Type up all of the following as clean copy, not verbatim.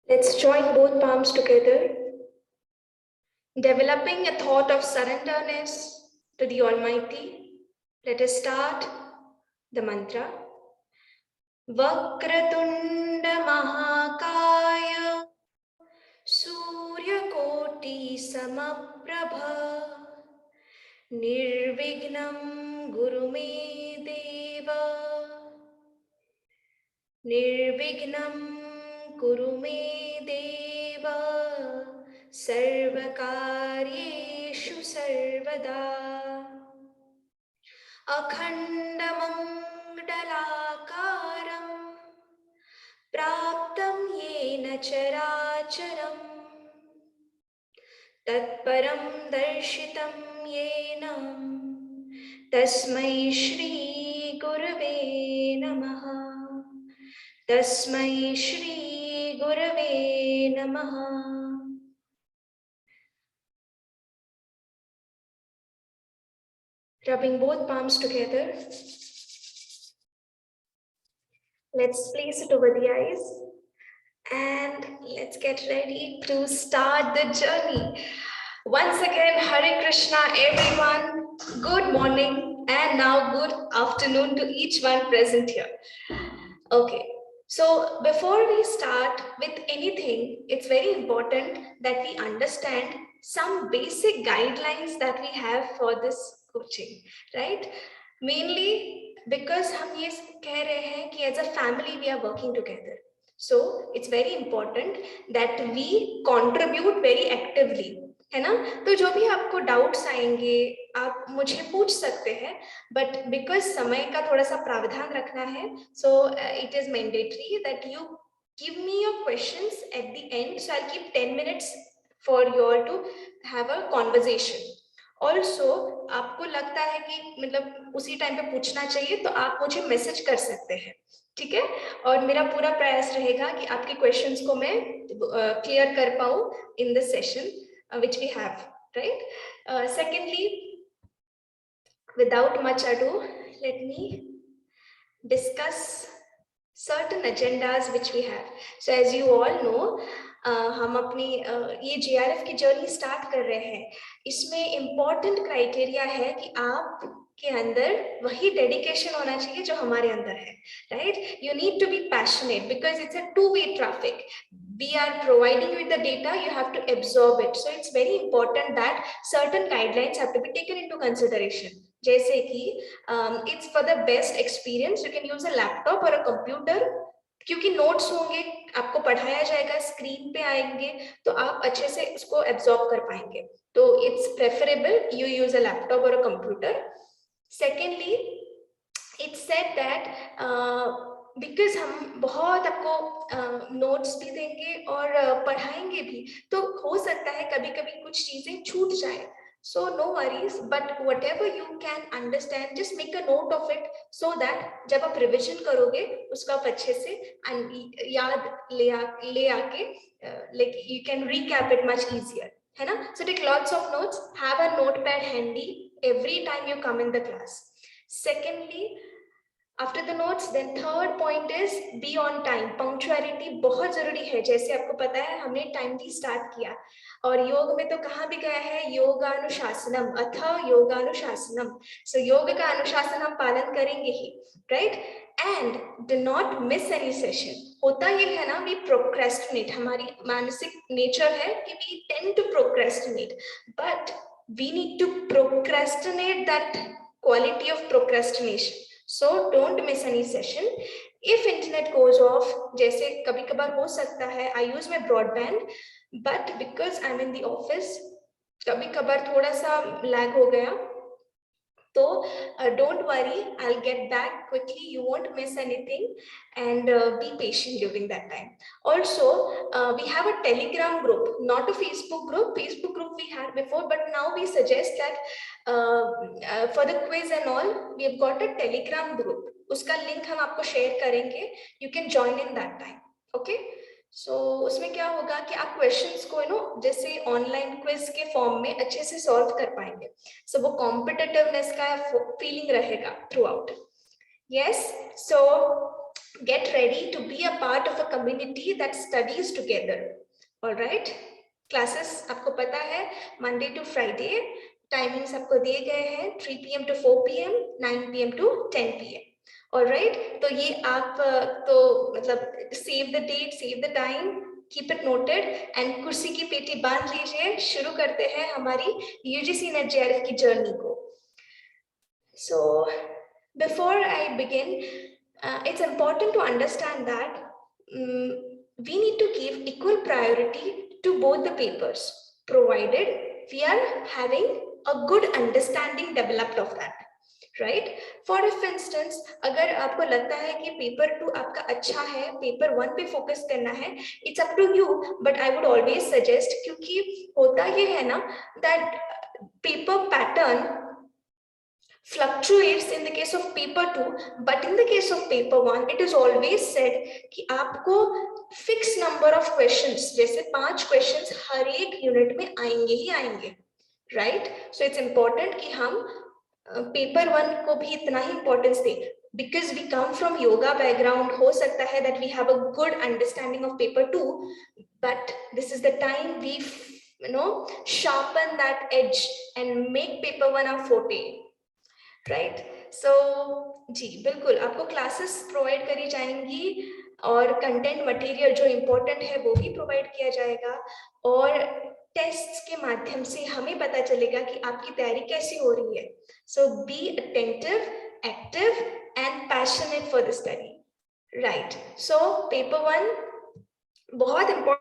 Let's join both palms together, developing a thought of surrenderness to the Almighty. Let us start the mantra. Vakratunda Mahakaya Suryakoti Samaprabha Nirvignam Guru Me Deva Nirvignam Guru Me Deva Sarvakaryeshu Sarvada Akhandamandalakaram Praptam Yena Characharam Tatparam Darshitam Yena Tasmai Shri Gurave Namaha Tasmai Shri Gurave Namaha. Rubbing both palms together. Let's place it over the eyes. And let's get ready to start the journey. Once again, Hare Krishna, everyone. Good morning and now good afternoon to each one present here. Okay, so before we start with anything, it's very important that we understand some basic guidelines that we have for this coaching, right? Mainly because हम ये कह रहे हैं कि as a family we are working together. So it's very important that we contribute very actively, है ना? तो जो भी आपको डाउट्स आएंगे आप मुझे पूछ सकते हैं, बट बिकॉज समय का थोड़ा सा प्रावधान रखना है, so it is mandatory that you give me your questions at the end, so I keep 10 minutes for you all to have a conversation. Also आपको लगता है कि मतलब उसी टाइम पे पूछना चाहिए तो आप मुझे मैसेज कर सकते हैं, ठीक है? और मेरा पूरा प्रयास रहेगा कि आपके क्वेश्चंस को मैं क्लियर कर पाऊँ in the session which we have, right? Secondly, without much ado, let me discuss certain agendas which we have. So as you all know, हम अपनी ये JRF की जर्नी स्टार्ट कर रहे हैं. इसमें इम्पॉर्टेंट क्राइटेरिया है कि आप के अंदर वही डेडिकेशन होना चाहिए जो हमारे अंदर है, right? You need to be passionate because it's a two-way traffic. We are providing you with the data, you have to absorb it. So it's very important that certain guidelines have to be taken into consideration. जैसे कि it's for the best experience, you can use a laptop or a computer, क्योंकि notes होंगे, आपको पढ़ाया जाएगा, screen पे आएंगे तो आप अच्छे से इसको एब्जॉर्ब कर पाएंगे. तो it's preferable you use a laptop और a computer. Secondly it's said that because हम बहुत आपको नोट्स भी देंगे और पढ़ाएंगे भी, तो हो सकता है कभी कभी कुछ चीजें छूट जाए. So no worries, but whatever you can understand, just make a note of it so that जब आप रिविजन करोगे उसको आप अच्छे से याद ले आके like you can recap it much easier, है ना? So take lots of notes, have a notepad handy every time you come in the class. Secondly, after the notes, then third point is be on time. Punctuality बहुत जरूरी है. जैसे आपको पता है हमने टाइमली स्टार्ट किया और योग में तो कहाँ भी गया है योगानुशासनम अथ योगानुशासनम. सो योग का अनुशासन हम पालन करेंगे ही, right? And do not miss any session. होता ये है ना, वी प्रोक्रेस्टिनेट, हमारी मानसिक नेचर है कि we tend to procrastinate, but we need to procrastinate that quality of procrastination. So don't miss any session. If internet goes off, जैसे कभी कभार हो सकता है, I use my broadband, but because I'm in the office, कभी कभार थोड़ा सा lag हो गया, तो don't worry, I'll get back quickly. You won't miss anything, and be patient during that time. Also, we have a Telegram group, not a Facebook group. Facebook group we had before, but now we suggest that for the quiz and all, we have got a Telegram group. उसका link हम आपको share करेंगे. You can join in that time. Okay? सो उसमें क्या होगा कि आप questions को जैसे ऑनलाइन क्विज के फॉर्म में अच्छे से सॉल्व कर पाएंगे. सो वो कॉम्पिटिटिवनेस का फीलिंग रहेगा through out. Yes, so get ready to be a part of a community that studies together. All right, classes आपको पता है Monday to Friday, टाइमिंग्स आपको दिए गए हैं 3 PM to 4 PM, 9 PM to 10 PM. All right, तो ये आप तो मतलब save the date, save the time, keep it noted and कुर्सी की पेटी बांध लीजिए. शुरू करते हैं हमारी UGC NET JRF की जर्नी को. So before I begin, it's important to understand that we need to give equal priority to both the papers, provided we are having a good understanding developed of that, right? For instance, अगर आपको लगता है कि paper 2 आपका अच्छा है, paper 1 पे focus करना है, it's up to you, but I would always suggest, क्योंकि होता ये है ना that paper pattern fluctuates in the case of paper 2, but in the case of paper 1 it is always said कि आपको fixed number of questions, जैसे 5 questions हर एक unit में आएंगे ही आएंगे, right? So it's important कि हम paper 1 को भी इतना ही importance दें, because we come from yoga background. हो सकता है that we have a good understanding of paper 2, but this is the time we sharpen that edge and make paper 1 our forte. Right, सो जी बिल्कुल आपको classes provide करी जाएंगी और content material जो important है वो भी प्रोवाइड किया जाएगा, और टेस्ट्स के माध्यम से हमें पता चलेगा कि आपकी तैयारी कैसी हो रही है. So be attentive, active and passionate for the study. Right, so paper 1 बहुत इम्पोर्टेंट.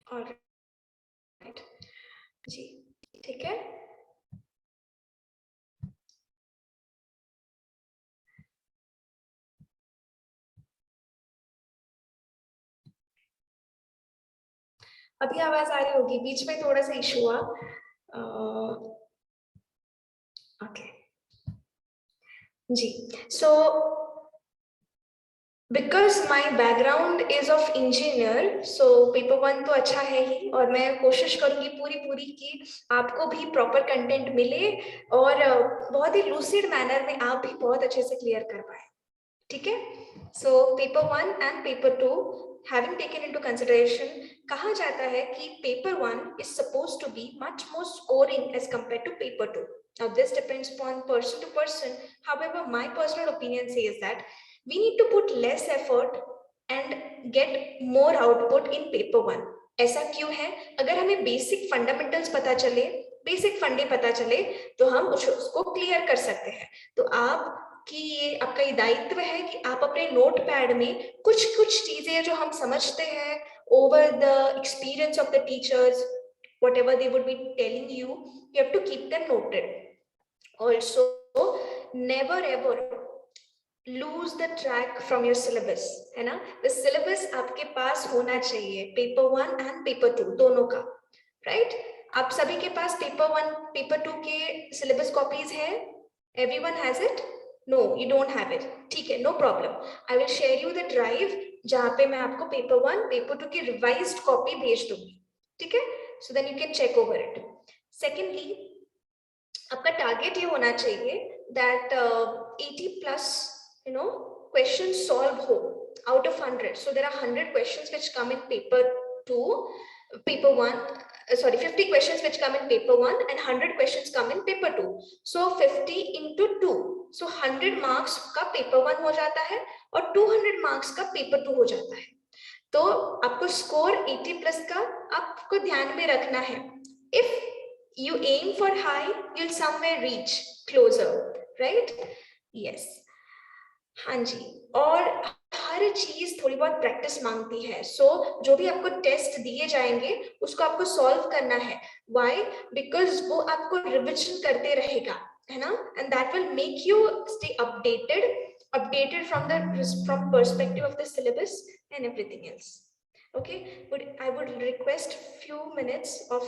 ऑलराइट जी, ठीक है. अभी आवाज आ रही होगी, बीच में थोड़ा सा इशू हुआ. ओके जी, so because my background is of engineer, so paper 1 तो अच्छा है ही, और मैं कोशिश करूंगी पूरी कि आपको भी प्रॉपर कंटेंट मिले और बहुत ही लूसिड मैनर में आप भी बहुत अच्छे से क्लियर कर पाए. ठीक है, सो paper 1 and paper 2 having taken into consideration, कहा जाता है कि paper 1 is supposed to be much more scoring as compared to paper 2. Now this depends upon person to person. However, my personal opinion says that we need to put less effort and get more output in paper 1. ऐसा क्यों है? अगर हमें basic fundamentals पता चले, basic फंडे पता चले, तो हम उसको क्लियर कर सकते हैं। तो आपका ये दायित्व है कि आप अपने नोट पैड में कुछ कुछ चीजें जो हम समझते हैं over the experience of the teachers, whatever they would be telling you, you have to keep them noted. Also, never ever lose the track from your syllabus, है ना? The syllabus आपके पास होना चाहिए, पेपर 1 एंड पेपर 2 दोनों का, right? आप सभी के पास पेपर 1 पेपर 2 के सिलेबस कॉपीज है? Everyone has it? No, you don't have it. ठीक है, no problem. I will share you the drive जहाँ पे मैं आपको पेपर 1 पेपर 2 की रिवाइज्ड कॉपी भेज दूंगी, ठीक है? So then you can check over it. Secondly, आपका टारगेट ये होना चाहिए that 80+ questions solve हो out of 100. So there are 100 questions which come in paper 1, sorry, 50 questions which come in paper 1 and 100 questions come in paper 2. So 50 into 2, so 100 marks का paper 1 हो जाता है और 200 marks का paper 2 हो जाता है। तो आपको स्कोर 80+ का आपको ध्यान में रखना है। If you aim for high, you'll somewhere reach closer, right? Yes. हाँ जी, और हर चीज थोड़ी बहुत प्रैक्टिस मांगती है। सो जो भी आपको टेस्ट दिए जाएंगे उसको आपको सॉल्व करना है। व्हाई? बिकॉज वो आपको रिविजन करते रहेगा, है ना? And that will make you stay updated from perspective of the syllabus and everything else. Okay, but I would request few minutes of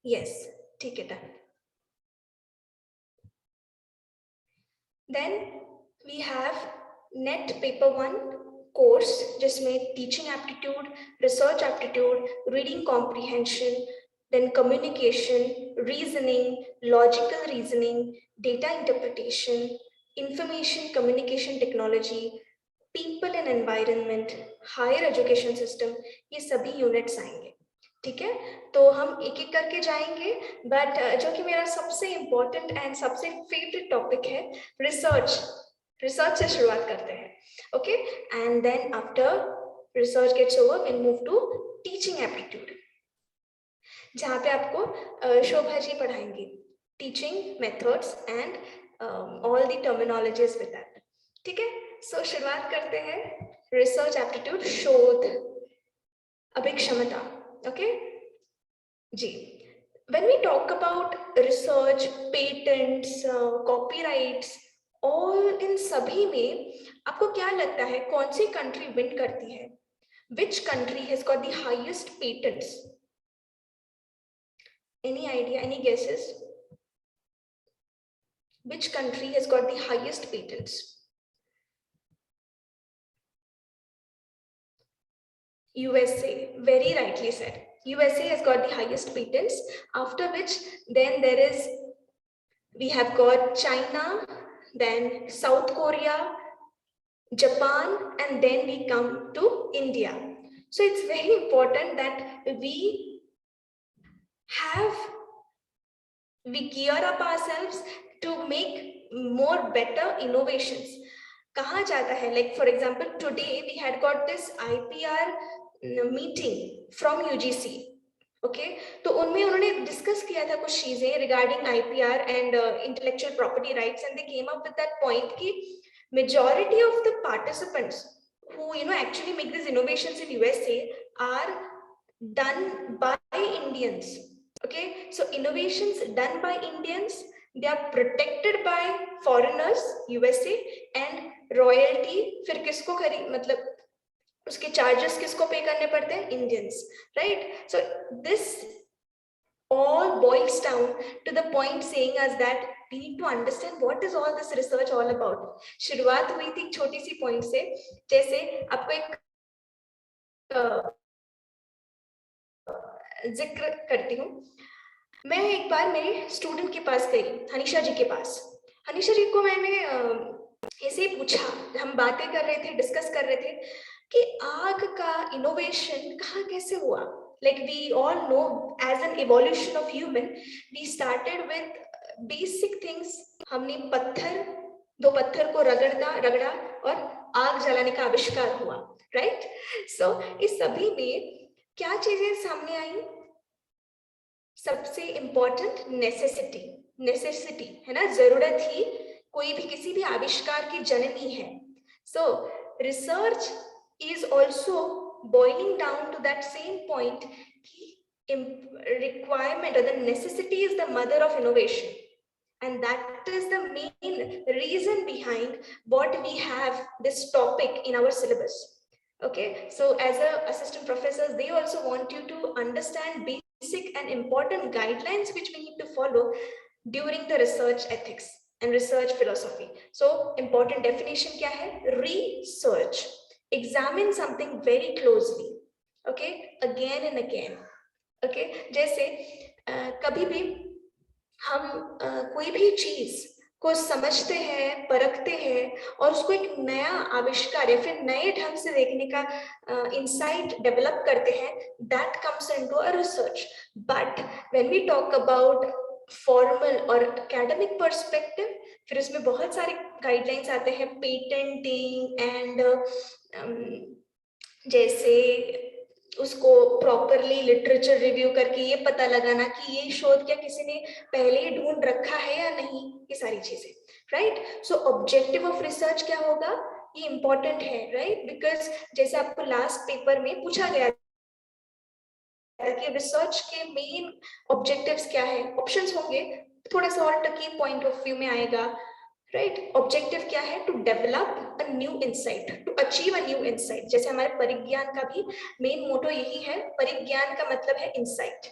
yes, ठीक है, done. Then we have NET paper 1 course जिसमें teaching aptitude, research aptitude, reading comprehension, then communication, reasoning, logical reasoning, data interpretation, information communication technology, people and environment, higher education system, ये सभी units आएंगे, ठीक है? तो हम एक एक करके जाएंगे, बट जो कि मेरा सबसे इम्पोर्टेंट एंड सबसे फेवरेट टॉपिक है, रिसर्च से शुरुआत करते हैं, okay? And then after research gets over will move to teaching aptitude, जहाँ पे आपको शोभा जी पढ़ाएंगी teaching methods and all the terminologies with that, ठीक है? सो शुरुआत करते हैं रिसर्च एप्टीट्यूड, शोध अभिक्षमता, okay? Ji, when we talk about research, patents, copyrights, all इन सभी में आपको क्या लगता है कौन सी कंट्री विन करती है? Which country has got the highest patents? Any idea? Any guesses? Which country has got the highest patents? USA, very rightly said. USA has got the highest patents, after which then we have got China, then South Korea, Japan, and then we come to India. So it's very important that we gear up ourselves to make more better innovations. कहाँ जाता है? Like for example, today we had got this IPR meeting from UGC. Okay, तो उनमें उन्होंने discuss किया था कुछ चीजें regarding IPR and intellectual property rights, and they came up with that point कि majority of the participants who actually make these innovations in USA are done by Indians. Okay, so innovations done by Indians, they are protected by foreigners USA, and royalty फिर किसको मतलब उसके charges किसको पे करने पड़ते हैं? Indians, right? So this all boils down to the point saying us that we need to understand what is all this research all about. शुरुआत हुई थी छोटी सी पॉइंट से, जैसे आपको एक जिक्र करती हूँ। मैं एक बार मेरे स्टूडेंट के पास गई, हनीशा जी के पास। हनीशा जी को मैंने ऐसे पूछा, हम बातें कर रहे थे, डिस्कस कर रहे थे कि आग का इनोवेशन कहाँ कैसे हुआ। Like we all know, as an evolution of human, we started with basic things. हमने दो पत्थर को रगड़ा और आग जलाने का आविष्कार हुआ, राइट? सो इस सभी में क्या चीजें सामने आई? सबसे इंपॉर्टेंट नेसेसिटी है ना, जरूरत ही कोई भी किसी भी आविष्कार की जननी है. So research is also boiling down to that same point कि requirement or the necessity is the mother of innovation, and that is the main reason behind what we have this topic in our syllabus. Okay, so as a assistant professors, they also want you to understand basic and important guidelines which we need to follow during the research ethics and research philosophy. So important definition kya hai? Research, examine something very closely, okay, again and again. Okay जैसे कभी भी हम कोई भी चीज को समझते हैं, परखते हैं और उसको एक नया आविष्कार या फिर नए ढंग से देखने का इंसाइट डेवलप करते हैं, that comes into a research. But when we talk about formal और एकेडमिक पर्सपेक्टिव, फिर उसमें बहुत सारे गाइडलाइंस आते हैं, पेटेंटिंग एंड जैसे उसको प्रॉपरली लिटरेचर रिव्यू करके ये पता लगाना कि ये शोध क्या किसी ने पहले ही ढूंढ रखा है या नहीं, ये सारी चीजें, right? So objective of research क्या होगा, ये इंपॉर्टेंट है, राइट? बिकॉज जैसे आपको लास्ट पेपर में पूछा गया कि रिसर्च के मेन ऑब्जेक्टिव्स क्या है, ऑप्शंस होंगे, थोड़ा सा और टकी पॉइंट ऑफ व्यू में आएगा, राइट? ऑब्जेक्टिव क्या है? To develop a new insight, to achieve a new insight. जैसे हमारे परिज्ञान का भी मेन मोटो यही है, परिज्ञान का मतलब है insight.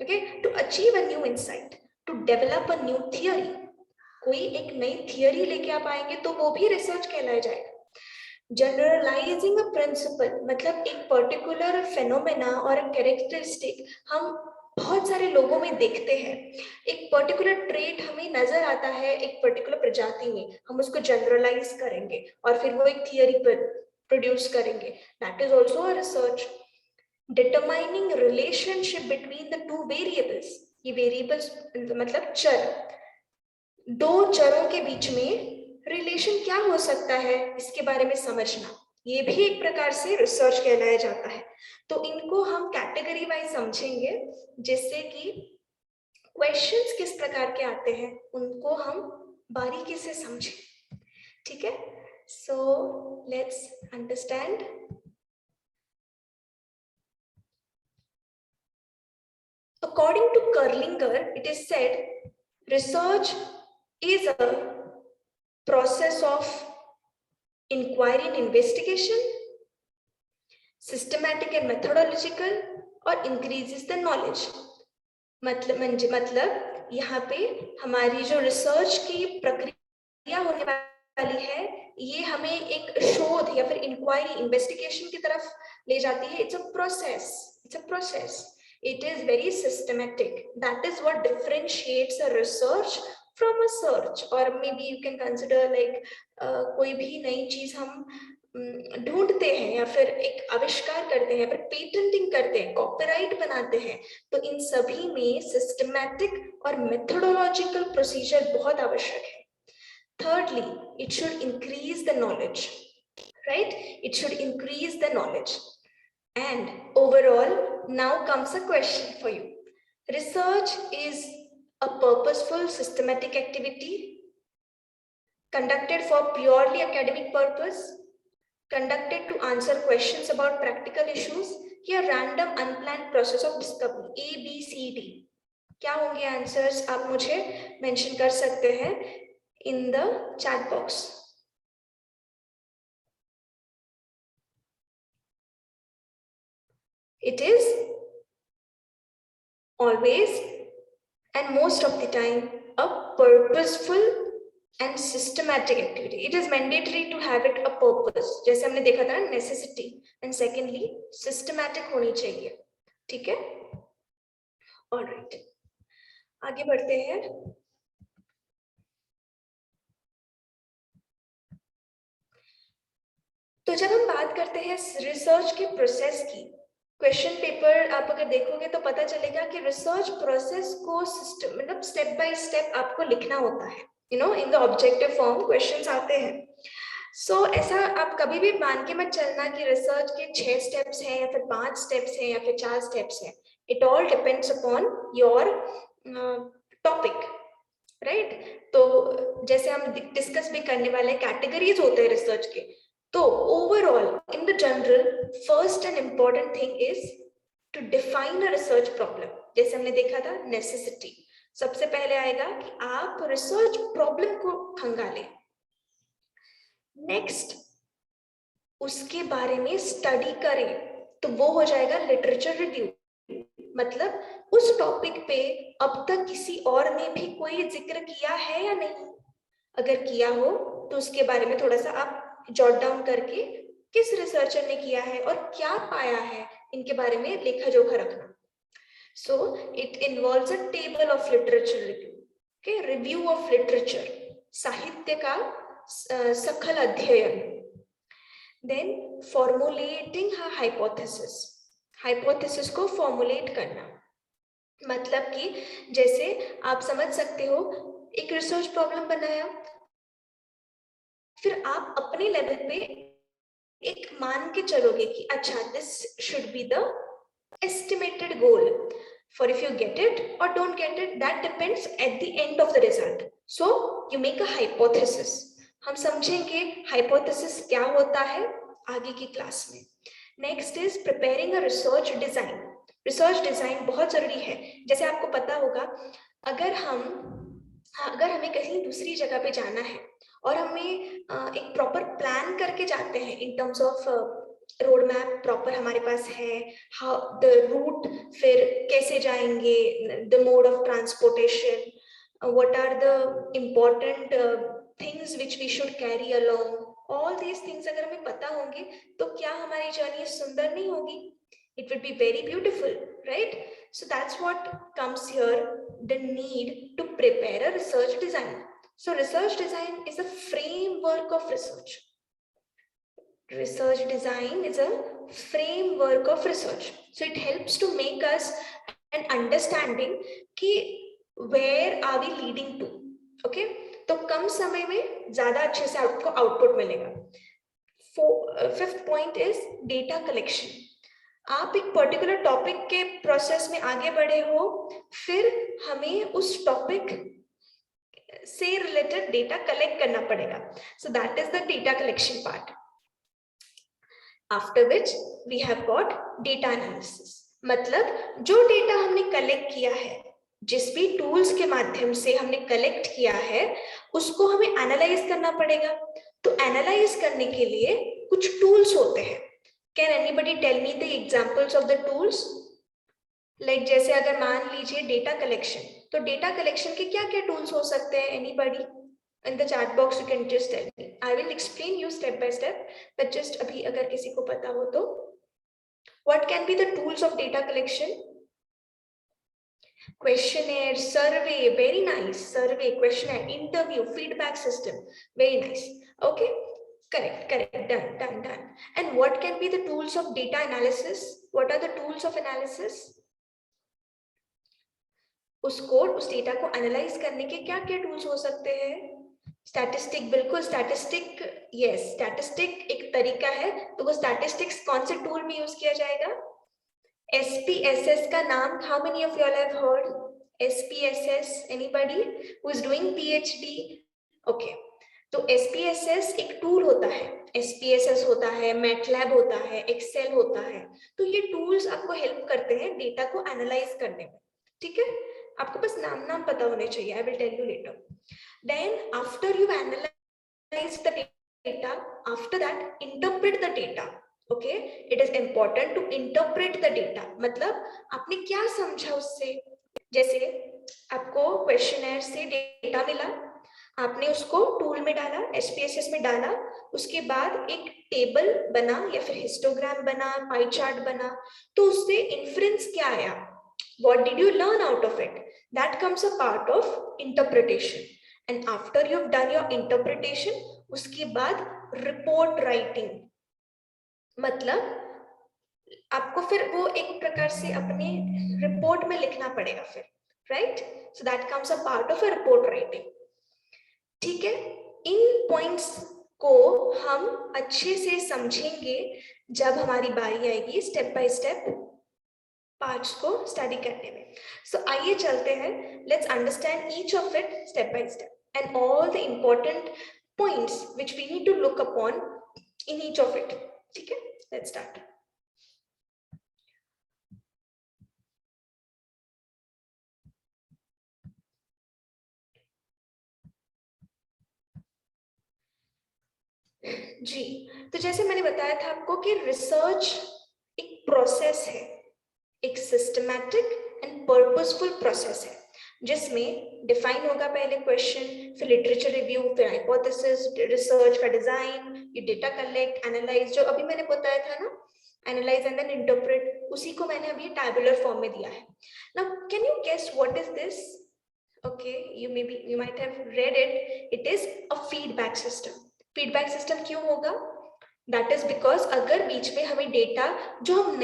Okay, to achieve a new insight, to develop a new theory. कोई एक नई थियरी लेके आप आएंगे तो वो भी रिसर्च कहलाया जाएगा. जनरलाइजिंग अ प्रिंसिपल मतलब एक पर्टिकुलर फेनोमेना और कैरेक्टरिस्टिक हम बहुत सारे लोगों में देखते हैं, एक पर्टिकुलर ट्रेट हमें नजर आता है एक पर्टिकुलर प्रजाति में, हम उसको जनरलाइज करेंगे और फिर वो एक थियरी पर प्रोड्यूस करेंगे. That is also a research. Determining relationship between the two variables, ये वेरिएबल्स मतलब चर, दो चरों के बीच में रिलेशन क्या हो सकता है इसके बारे में समझना, ये भी एक प्रकार से रिसर्च कहलाया जाता है. तो इनको हम कैटेगरी वाइज समझेंगे, जिससे कि क्वेश्चंस किस प्रकार के आते हैं उनको हम बारीकी से समझें. ठीक है, so let's understand. According to Kerlinger, it is said research is a process of inquiry and investigation, systematic and methodological, और increases the knowledge. मतलब यहाँ पे हमारी जो रिसर्च की प्रक्रिया होने वाली है, ये हमें एक शोध या फिर इंक्वायरी, इन्वेस्टिगेशन की तरफ ले जाती है. It's a process. It is very systematic. That is what differentiates a research from a search. Or maybe you can consider like कोई भी नई चीज हम ढूंढते हैं या फिर एक आविष्कार करते हैं, फिर पेटेंटिंग करते हैं, कॉपीराइट बनाते हैं, तो इन सभी में सिस्टमैटिक और मेथोडोलॉजिकल प्रोसीजर बहुत आवश्यक है. Thirdly, it should increase the knowledge, right? It should increase the knowledge. And overall, now comes a question for you. Research is a purposeful, systematic activity conducted for purely academic purpose, conducted to answer questions about practical issues, या random unplanned process of discovery. A, B, C, D. क्या होंगे answers, आप मुझे mention कर सकते हैं in the chat box. It is always and most of the time a purposeful and systematic activity. It is mandatory to have it a purpose. जैसे हमने देखा था necessity, and secondly systematic होनी चाहिए. ठीक है, all right, आगे बढ़ते हैं. तो जब हम बात करते हैं रिसर्च के प्रोसेस की, क्वेश्चन पेपर आप अगर देखोगे तो पता चलेगा कि रिसर्च प्रोसेस को सिस्टम मतलब स्टेप बाय स्टेप आपको लिखना होता है. You know, in the objective form questions आते हैं. सो ऐसा आप कभी भी मान के मत चलना कि रिसर्च के 6 स्टेप्स हैं या फिर 5 स्टेप्स हैं या फिर 4 स्टेप्स हैं. It all depends upon your topic, right. तो जैसे हम डिस्कस भी करने वाले कैटेगरीज होते हैं रिसर्च के. तो overall in the general first and important thing is to define a research problem. जैसे हमने देखा था नेसेसिटी. सबसे पहले आएगा कि आप रिसर्च प्रॉब्लम को खंगालें. नेक्स्ट उसके बारे में स्टडी करें, तो वो हो जाएगा लिटरेचर रिव्यू. मतलब उस टॉपिक पे अब तक किसी और ने भी कोई जिक्र किया है या नहीं. अगर किया हो तो उसके बारे में थोड़ा सा आप जॉट डाउन करके किस रिसर्चर ने किया है और क्या पाया है इनके बारे में लेखा जोखा रखना. So it involves a table of literature review. Okay, review of literature, साहित्य का सखल अध्ययन. Then formulating hypothesis. हाइपोथेसिस को फॉर्मुलेट करना, मतलब कि जैसे आप समझ सकते हो एक रिसर्च प्रॉब्लम बनाया, फिर आप अपने लेवल पे एक मान के चलोगे कि अच्छा this should be the estimated goal. For if you get it or don't get it, that depends at the end of the result. So you make a hypothesis. हम समझेंगे hypothesis क्या होता है आगे की क्लास में. Next is preparing a research design. Research design बहुत जरूरी है. जैसे आपको पता होगा अगर हमें कहीं दूसरी जगह पे जाना है और हमें एक प्रॉपर प्लान करके जाते हैं in terms of road map proper हमारे पास है, हाउ द रूट, फिर कैसे जाएंगे, the mode of transportation, what are the important things which we should carry along. All these things अगर हमें पता होंगे तो क्या हमारी जर्नी सुंदर नहीं होगी? It will be very beautiful, right? So that's what comes here, the need to prepare a research design. So research design is a framework of research. Research design is a framework of research. So it helps to make us an understanding कि where are we leading to. Okay? तो कम समय में ज्यादा अच्छे से आपको output मिलेगा. Fifth point is data collection. आप एक पर्टिकुलर टॉपिक के प्रोसेस में आगे बढ़े हो, फिर हमें उस टॉपिक से रिलेटेड डेटा कलेक्ट करना पड़ेगा. So that is the data collection part. After which we have got data analysis. मतलब जो डेटा हमने कलेक्ट किया है, जिस भी टूल्स के माध्यम से हमने कलेक्ट किया है, उसको हमें एनालाइज करना पड़ेगा. तो एनालाइज करने के लिए कुछ टूल्स होते हैं. Can anybody tell me the examples of the tools? Like जैसे अगर मान लीजिए डेटा कलेक्शन, तो डेटा कलेक्शन के क्या क्या टूल्स हो सकते हैं? Anybody in the chat box you can just tell me. I will explain you step by step, but just अभी अगर किसी को पता हो तो what can be the tools of data collection? Questionnaire, survey, very nice. Survey, questionnaire, interview, feedback system, very nice. Okay, correct, done. And what can be the tools of data analysis? What are the tools of analysis? उस data को analyse करने के क्या क्या tools हो सकते हैं? Statistic, बिल्कुल स्टैटिस्टिक, यस स्टैटिस्टिक एक तरीका है. तो वो स्टैटिस्टिक्स कौन से टूल में यूज किया जाएगा? SPSS का नाम how many of you all have heard? SPSS, anybody who is doing PhD? Okay, तो SPSS एक टूल होता है. SPSS होता है, MATLAB होता है, एक्सेल होता है. तो ये टूल्स आपको हेल्प करते हैं डेटा को एनालाइज करने में. ठीक है, आपको बस नाम पता होने चाहिए. I will tell you later. Then after you analyze the data, after that interpret the data. Okay, it is important to interpret the data. मतलब आपने क्या समझा उससे? जैसे आपको क्वेश्चनर से डेटा मिला, आपने उसको टूल में डाला, SPSS में डाला, उसके बाद एक टेबल बना या फिर हिस्टोग्राम बना, पाई चार्ट बना, तो उससे इन्फ्रेंस क्या आया? What did you learn out of it? That comes a part of interpretation. And after you've done your interpretation, उसके बाद report writing. मतलब आपको फिर वो एक प्रकार से अपने रिपोर्ट में लिखना पड़ेगा फिर, right? So that comes a part of a report writing. ठीक है, इन पॉइंट्स को हम अच्छे से समझेंगे जब हमारी बारी आएगी स्टेप बाय स्टेप पार्ट्स को स्टडी करने में। सो आइए चलते हैं, let's understand each of it step by step and all the important points which we need to look upon in each of it. ठीक है, लेट्स स्टार्ट। जी, तो जैसे मैंने बताया था आपको कि रिसर्च एक प्रोसेस है, एक सिस्टमैटिक एंड पर्पसफुल प्रोसेस है, जिसमें डिफाइन होगा पहले क्वेश्चन, फिर लिटरेचर रिव्यू, फिर हाइपोथेसिस, रिसर्च का डिजाइन, ये डेटा कलेक्ट, एनालाइज, जो अभी मैंने बताया था ना, एनालाइज एंड देन इंटरप्रेट, उसी को मैंने अभी टैबुलर फॉर्म में दिया है। Now can you guess what is this? Okay, you might have read it is a feedback system. Feedback system क्यों होगा? दैट इज बिकॉज अगर बीच में हमें डेटा जो हम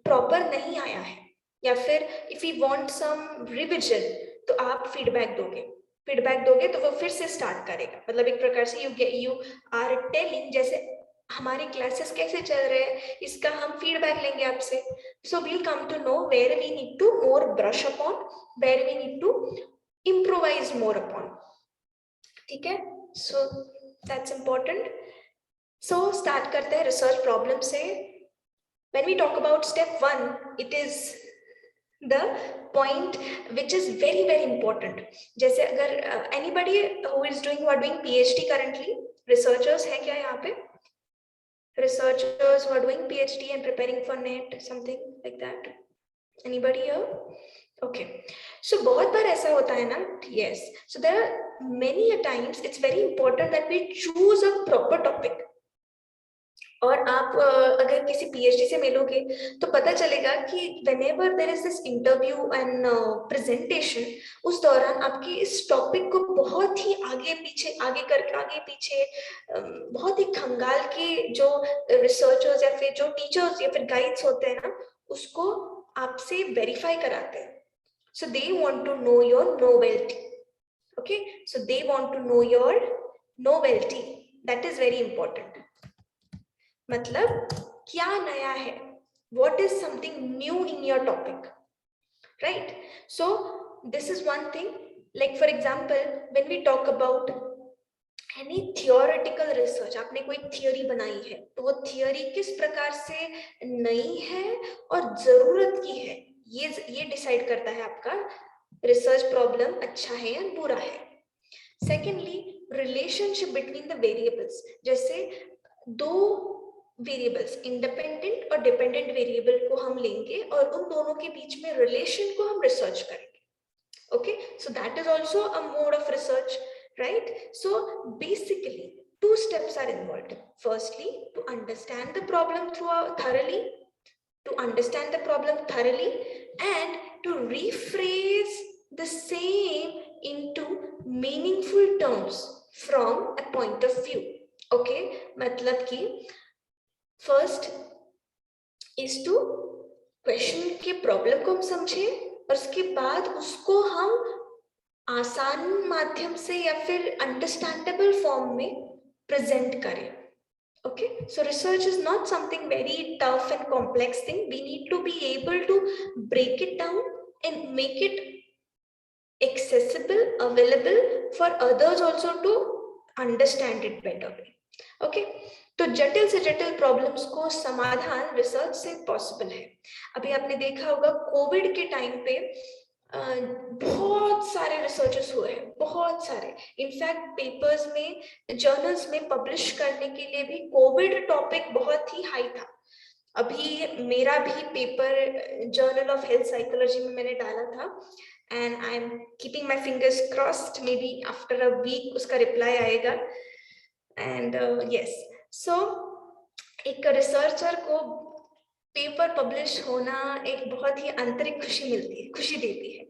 प्रॉपर नहीं आया है, या फिर if you want some revision, तो आप फीडबैक दोगे तो वो फिर से स्टार्ट करेगा। मतलब एक प्रकार से यू आर टेलिंग, जैसे हमारे क्लासेस कैसे चल रहे हैं इसका हम फीडबैक लेंगे आपसे, so we'll come to know where we need to more brush upon, where we need to improvise more upon. ठीक है, so that's important. So start करते हैं रिसर्च प्रॉब्लम से। When we talk about step 1, it is the point which is very very important. जैसे अगर anybody who is doing PhD currently, researchers हैं क्या यहाँ पे? Researchers who are doing PhD and preparing for NET, something like that. Anybody here? Okay. So बहुत बार ऐसा होता है ना? Yes. So there are many a times it's very important that we choose a proper topic. और आप अगर किसी PhD से मिलोगे तो पता चलेगा कि whenever there is this interview and presentation, उस दौरान आपकी इस टॉपिक को बहुत ही आगे पीछे बहुत ही खंगाल के जो रिसर्चर्स या फिर जो टीचर्स या फिर गाइड्स होते हैं ना, उसको आपसे वेरीफाई कराते हैं। So they want to know your novelty. Okay, so they want to know your novelty. That is very important. मतलब क्या नया है, what is something new in your topic, right? So this is one thing. Like for example, when we talk about any theoretical research, आपने कोई theory बनाई है तो वो थियोरी किस प्रकार से नई है और जरूरत की है, ये डिसाइड करता है आपका रिसर्च प्रॉब्लम अच्छा है या बुरा है। Secondly, relationship between the variables, जैसे दो वेरिएबल्स इंडिपेंडेंट और डिपेंडेंट वेरिएबल को हम लेंगे और उन दोनों के बीच में रिलेशन को हम रिसर्च करेंगे। Okay, so that is also a mode of research, right? So basically 2 steps are involved. Firstly, to understand the problem thoroughly, and to rephrase the same into meaningful terms from a point of view. Okay, मतलब कि first is to question के problem को हम समझें और उसके बाद उसको हम आसान माध्यम से या फिर अंडरस्टैंडेबल फॉर्म में प्रेजेंट करें। Okay, so research is not something very tough and complex thing. We need to be able to break it down and make it accessible, available for others also to understand it better. Okay, तो जटिल से जटिल problems को समाधान research से possible है। अभी आपने देखा होगा कोविड के टाइम पे बहुत सारे रिसर्चेस हुए हैं, बहुत सारे, इनफैक्ट पेपर्स में, जर्नल्स में पब्लिश करने के लिए भी कोविड टॉपिक बहुत ही हाई था। अभी मेरा भी paper journal of health psychology में मैंने डाला था and I am keeping my fingers crossed, maybe after a week उसका रिप्लाई आएगा। एंड यस, सो एक रिसर्चर को पेपर पब्लिश होना एक बहुत ही आंतरिक खुशी देती है,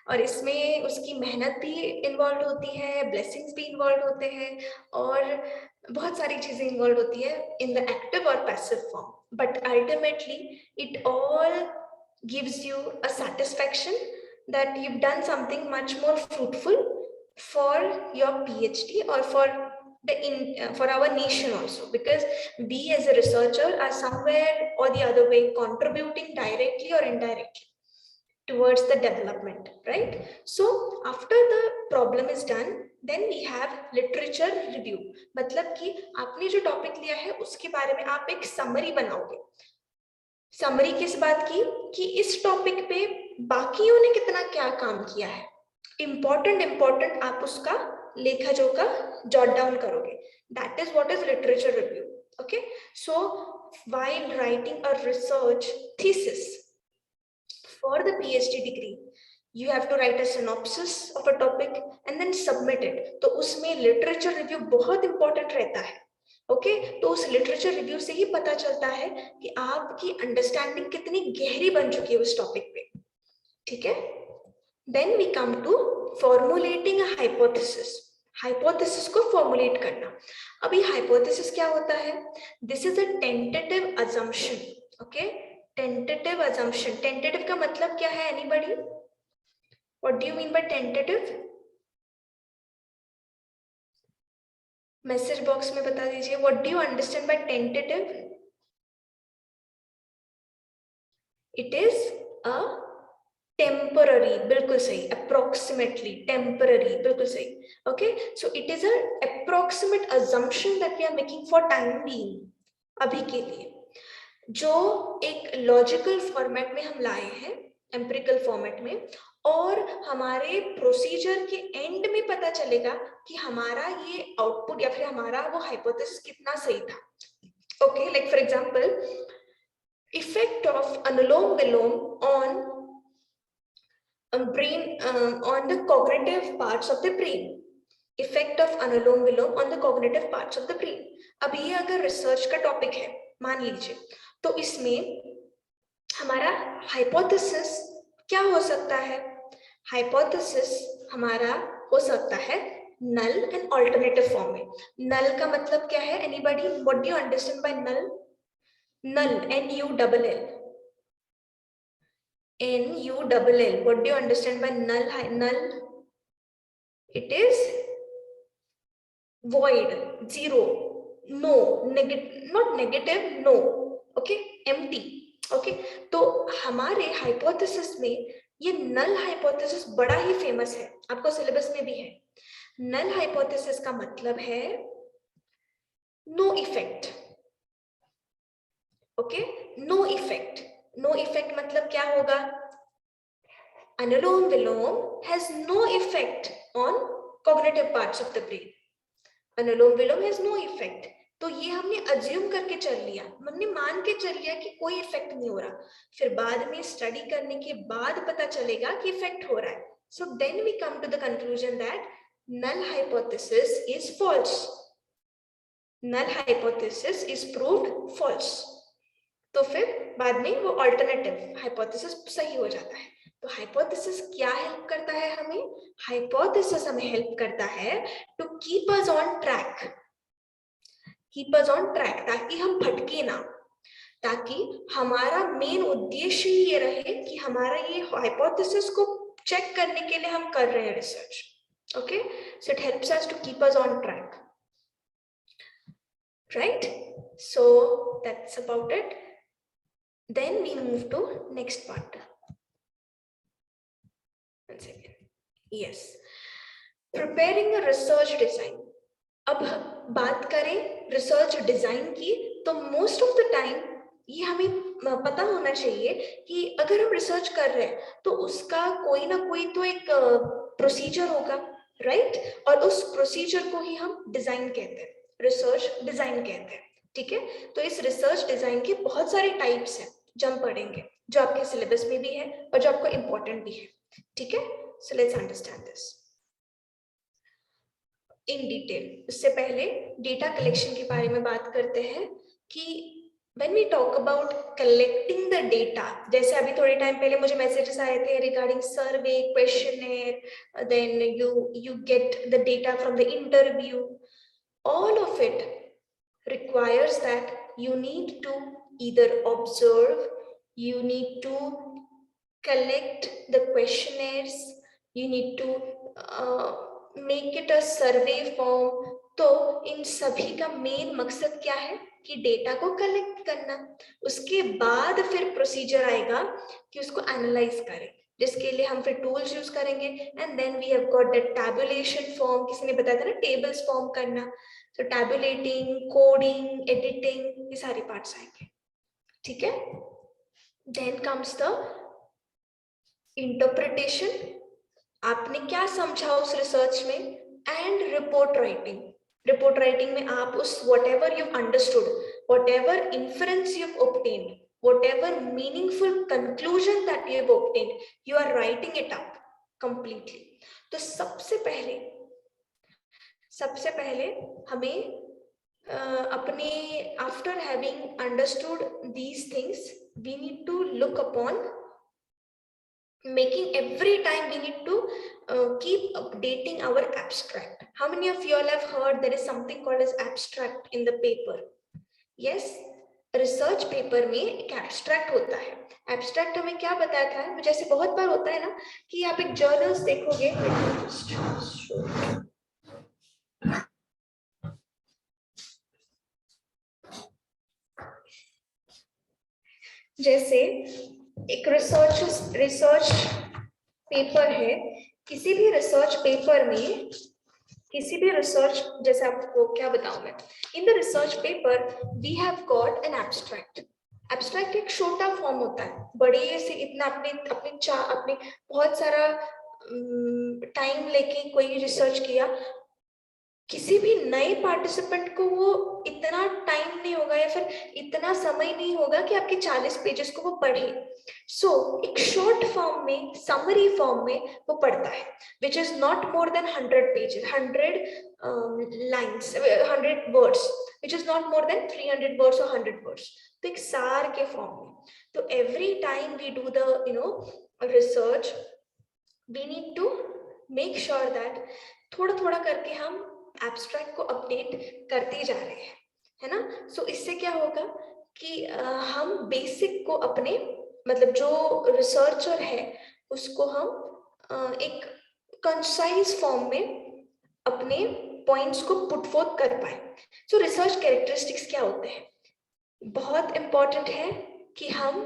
और इसमें उसकी मेहनत भी इन्वॉल्व होती है, ब्लेसिंग्स भी इन्वॉल्व होते हैं, और बहुत सारी चीजें इन्वॉल्व होती है इन द एक्टिव और passive form, but ultimately it all gives you a satisfaction that you've done something much more fruitful for your PhD or for for our nation also, because we as a researcher are somewhere or the other way contributing directly or indirectly towards the development, right? So after the problem is done, then we have literature review. मतलब कि आपने जो topic लिया है उसके बारे में आप एक समरी बनाओगे. समरी किस बात की कि इस टॉपिक पे बाकियों ने कितना क्या काम किया है, इम्पोर्टेंट आप उसका लेखा जोखा जॉट डाउन करोगे. That is what is literature review. Okay, so while writing a research thesis for the PhD degree, you have to write a synopsis of a topic and then submit it. तो उसमें literature review बहुत important रहता है. Okay, तो उस literature review से ही पता चलता है कि आपकी अंडरस्टैंडिंग कितनी गहरी बन चुकी है उस टॉपिक पे. ठीक है, then we come to formulating a hypothesis. Hypothesis को फॉर्मुलेट करना. अभी हाइपोथेसिस क्या होता है? This is a tentative assumption. Okay, tentative assumption. Tentative का मतलब क्या है? Anybody, what do you mean by tentative? Message box में बता दीजिए. What do you understand by tentative? It is a temporary. बिल्कुल सही. Approximately temporary. बिल्कुल सही. Okay, so it is a approximate assumption that we are making for time being. अभी के लिए जो एक लॉजिकल फॉर्मेट में हम लाए हैं, एम्पिरिकल फॉर्मेट में, और हमारे प्रोसीजर के एंड में पता चलेगा कि हमारा ये आउटपुट या फिर हमारा वो हाइपोथेसिस कितना सही था. Okay, like for example, effect of anulom vilom on brain on the cognitive parts of the brain. Effect of anulom vilom on the cognitive parts of the brain. अब ये अगर रिसर्च का टॉपिक है मान लीजिए, तो इसमें हमारा हाइपोथेसिस क्या हो सकता है? हाइपोथेसिस हमारा हो सकता है नल एंड अल्टरनेटिव फॉर्म में. नल का मतलब क्या है? Anybody, what do you understand by null? Null, NULL. NULL. What do you understand by null? Null, it is void, zero, no, negative, not negative, no. Okay, empty. Okay, तो हमारे hypothesis में ये null hypothesis बड़ा ही famous है, आपको syllabus में भी है. नल हाइपोथेसिस का मतलब है no effect. Okay, no effect. No effect मतलब क्या होगा? अनुलोम विलोम has no effect on cognitive parts of the brain. Anulom vilom has no effect. तो ये हमने अज्यूम करके चल लिया, हमने मान के चल लिया कि कोई इफेक्ट नहीं हो रहा. फिर बाद में स्टडी करने के बाद पता चलेगा कि इफेक्ट हो रहा है. So then we come to the conclusion that null hypothesis is false. Null hypothesis is proved false. तो फिर बाद में वो अल्टरनेटिव हाइपोथेसिस सही हो जाता है. तो हाइपोथेसिस क्या हेल्प करता है हमें? हाइपोथेसिस हमें हेल्प करता है to keep us on track. Keep us on track, ताकि हम भटके ना, ताकि हमारा मेन उद्देश्य ये रहे कि हमारा ये हाइपोथेसिस को चेक करने के लिए हम कर रहे हैं research. Okay, so it helps us to keep us on track, right? So that's about it. Then we move to next part. One second. Yes, preparing a research design. अब बात करें रिसर्च डिजाइन की, तो most of the time ये हमें पता होना चाहिए कि अगर हम रिसर्च कर रहे हैं तो उसका कोई ना कोई तो एक प्रोसीजर होगा, राइट? और उस प्रोसीजर को ही हम डिजाइन कहते हैं, रिसर्च डिजाइन कहते हैं. ठीक है, तो इस रिसर्च डिजाइन के बहुत सारे टाइप्स हैं जो हम पढ़ेंगे, जो आपके सिलेबस में भी है और जो आपको इम्पोर्टेंट भी है. ठीक है, so let's understand this in detail. उससे पहले डेटा कलेक्शन के बारे में बात करते हैं कि when we talk about collecting the data, जैसे अभी थोड़े टाइम पहले मुझे मैसेजेस आए थे regarding survey, questionnaire, then you get the data from the interview. All of it requires that you need to either observe, you need to collect the questionnaires, you need to make it a survey form, तो इन सभी का main मकसद क्या है कि data को collect करना, उसके बाद फिर प्रोसीजर आएगा कि उसको एनालाइज करें, जिसके लिए हम फिर टूल्स यूज करेंगे। And then we have got that tabulation form, किसी ने बताया था ना टेबल्स फॉर्म करना, तो टैबुलेटिंग, कोडिंग, एडिटिंग, ये सारे पार्ट्स आएंगे, ठीक है। देन कम्स द इंटरप्रिटेशन, आपने क्या समझा उस रिसर्च में, and report writing. Report writing में आप उस whatever you've understood, whatever inference you've obtained, whatever meaningful conclusion that you've obtained, you are writing it up completely. तो सबसे पहले हमें अपने after having understood these things, we need to look upon making, every time we need to keep updating our abstract. How many of you all have heard there is something called as abstract in the paper? Yes, research paper में एक abstract होता है। Abstract हमें क्या बताता है, जैसे बहुत बार होता है ना कि आप एक जर्नल्स देखोगे, जैसे एक रिसर्च पेपर है, किसी भी रिसर्च पेपर में, किसी भी रिसर्च, जैसे आपको क्या बताऊं मैं, in the research paper we have got an abstract. Abstract एक छोटा फॉर्म होता है, बड़े से इतना अपने बहुत सारा टाइम लेके कोई रिसर्च किया, किसी भी नए पार्टिसिपेंट को वो इतना टाइम नहीं होगा या फिर इतना समय नहीं होगा कि आपके 40 पेजेस को वो पढ़े। सो एक शॉर्ट फॉर्म में, समरी फॉर्म में वो पढ़ता है, which is not more than 100 pages, 100 lines, 100 words, which is not more than 300 words और 100 वर्ड्स, तो एक सार के फॉर्म में। तो every time we do the research, we need to make sure that थोड़ा थोड़ा करके हम एब्स्ट्रैक्ट को अपडेट करते जा रहे हैं, है ना। सो इससे क्या होगा कि हम बेसिक को अपने, मतलब जो रिसर्चर है उसको हम एक कंसाइज फॉर्म में अपने पॉइंट्स को पुट फोर्थ कर पाए। सो रिसर्च कैरेक्टरिस्टिक्स क्या होते हैं, बहुत इंपॉर्टेंट है कि हम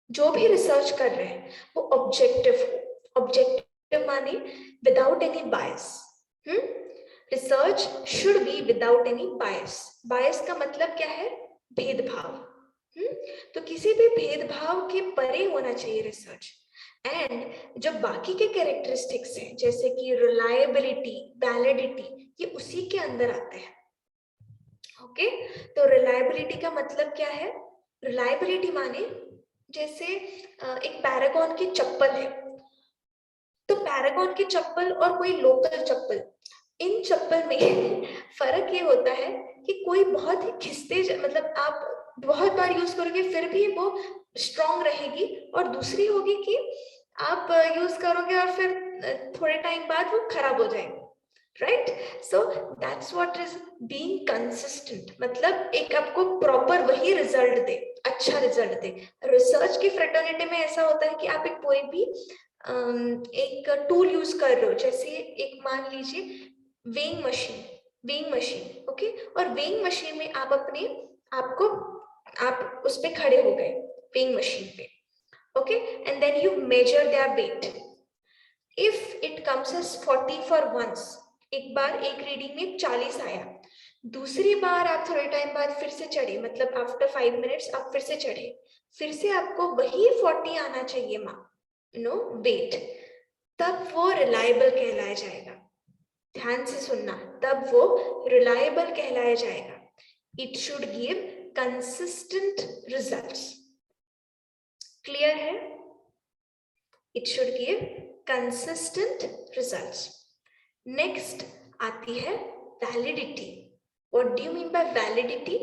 जो भी रिसर्च कर रहे हैं वो ऑब्जेक्टिव हो। ऑब्जेक्टिव माने without any bias. Research should be without any bias. Bias का मतलब क्या है, भेदभाव। तो किसी भी भेदभाव के परे होना चाहिए रिसर्च। एंड जो बाकी के कैरेक्टरिस्टिक्स हैं जैसे कि रिलायबिलिटी, वैलिडिटी, ये उसी के अंदर आते हैं। ओके, तो रिलायबिलिटी का मतलब क्या है, रिलायबिलिटी माने जैसे एक पैरागॉन की चप्पल है, तो पैरागॉन की चप्पल और कोई लोकल चप्पल, इन चप्पल में फर्क ये होता है कि कोई बहुत ही खिस्ते, मतलब आप बहुत बार यूज करोगे फिर भी वो स्ट्रॉन्ग रहेगी, और दूसरी होगी कि आप यूज करोगे और फिर थोड़े टाइम बाद वो खराब हो जाएगी, right. So that's what is being consistent, मतलब एक आपको प्रॉपर वही रिजल्ट दे, अच्छा रिजल्ट दे। रिसर्च की फ्रेटर्निटी में ऐसा होता है कि आप एक कोई भी एक टूल यूज कर रहे हो, जैसे एक मान लीजिए वेइंग मशीन, ओके, और वेइंग मशीन में आप अपने आप उस पे खड़े हो गए वेइंग मशीन पे, okay, and then you measure their weight. If it comes as 40 for once, एक बार एक रीडिंग में 40 आया, दूसरी बार आप थोड़े टाइम बाद फिर से चढ़े, मतलब आफ्टर 5 मिनट्स आप फिर से चढ़े, फिर से आपको वही 40 आना चाहिए वेट, तब वो रिलायबल कहलाया जाएगा। ध्यान से सुनना, तब वो रिलायबल कहलाया जाएगा। It should give consistent results. Clear है? It should give consistent results. Next आती है validity. What do you mean by validity?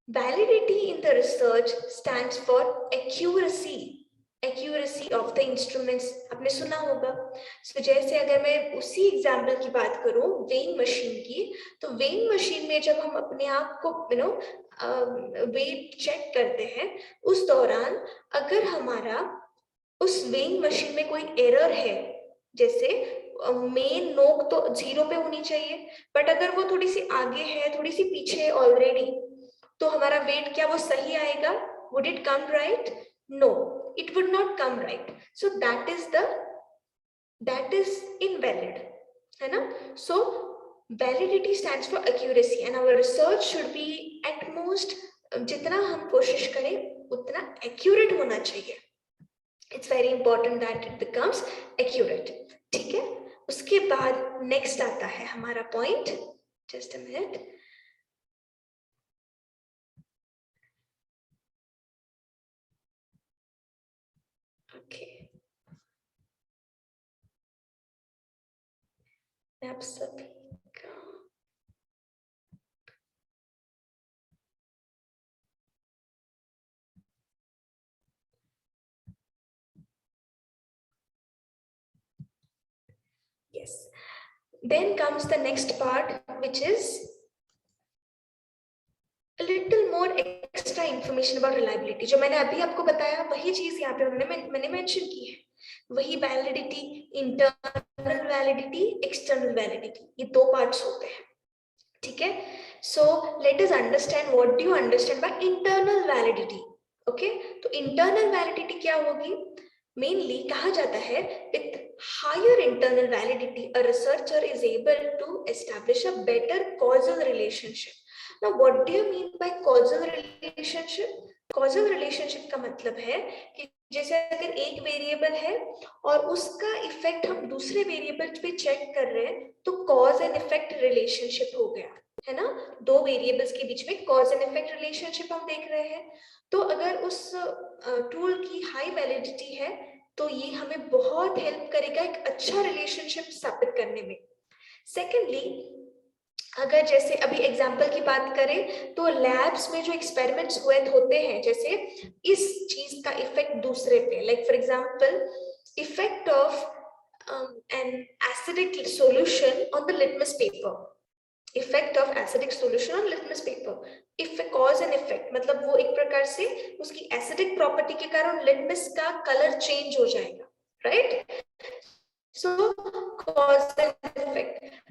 Validity in the research stands for accuracy of the instruments. आपने सुना होगा। So जैसे अगर मैं उसी एग्जाम्पल की बात करूं वेइंग मशीन की, तो वेइंग मशीन में जब हम अपने आप को वेट चेक करते हैं, उस दौरान अगर हमारा उस वेइंग मशीन में कोई एरर है, जैसे मेन नोक तो 0 पे होनी चाहिए, बट अगर वो थोड़ी सी आगे है, थोड़ी सी पीछे है ऑलरेडी, तो हमारा वेट क्या वो सही आएगा? Would it come right? No, it would not come right. So that is invalid, है ना? So validity stands for accuracy and our research should be at most जितना हम कोशिश करें उतना accurate होना चाहिए. It's very important that it becomes accurate. ठीक है? उसके बाद next आता है हमारा point. Just a minute. Okay. आप सभी का yes. Then comes the next part, which is a little more extra information about reliability. जो मैंने अभी आपको बताया वही चीज यहाँ पे मैंने मेंशन की है. वही validity, internal validity, external validity, ये दो पार्ट्स होते हैं. ठीक है? So let us understand what do you understand by internal validity. Okay? तो internal validity क्या होगी? Mainly कहा जाता है with higher internal validity a researcher is able to establish a better causal relationship. Now what do you mean by causal relationship? Causal relationship का मतलब है कि जैसे अगर एक वेरिएबल है और उसका इफेक्ट हम दूसरे वेरिएबल पे चेक कर रहे हैं तो कॉज एंड इफेक्ट रिलेशनशिप हो गया, है ना? दो वेरिएबल्स के बीच में कॉज एंड इफेक्ट रिलेशनशिप हम देख रहे हैं. तो अगर उस टूल की हाई वैलिडिटी है तो ये हमें बहुत हेल्प करेगा एक अच्छा रिलेशनशिप स्थापित करने में. सेकेंडली, अगर जैसे अभी एग्जाम्पल की बात करें तो लैब्स में जो एक्सपेरिमेंट्स हुए होते हैं, जैसे इस चीज का इफेक्ट दूसरे पे, like for example effect of an acidic solution on the litmus paper. Effect of acidic solution on litmus paper, if cause and effect मतलब वो एक प्रकार से उसकी एसिडिक प्रॉपर्टी के कारण लिटमस का कलर चेंज हो जाएगा, right? Show cause and effect.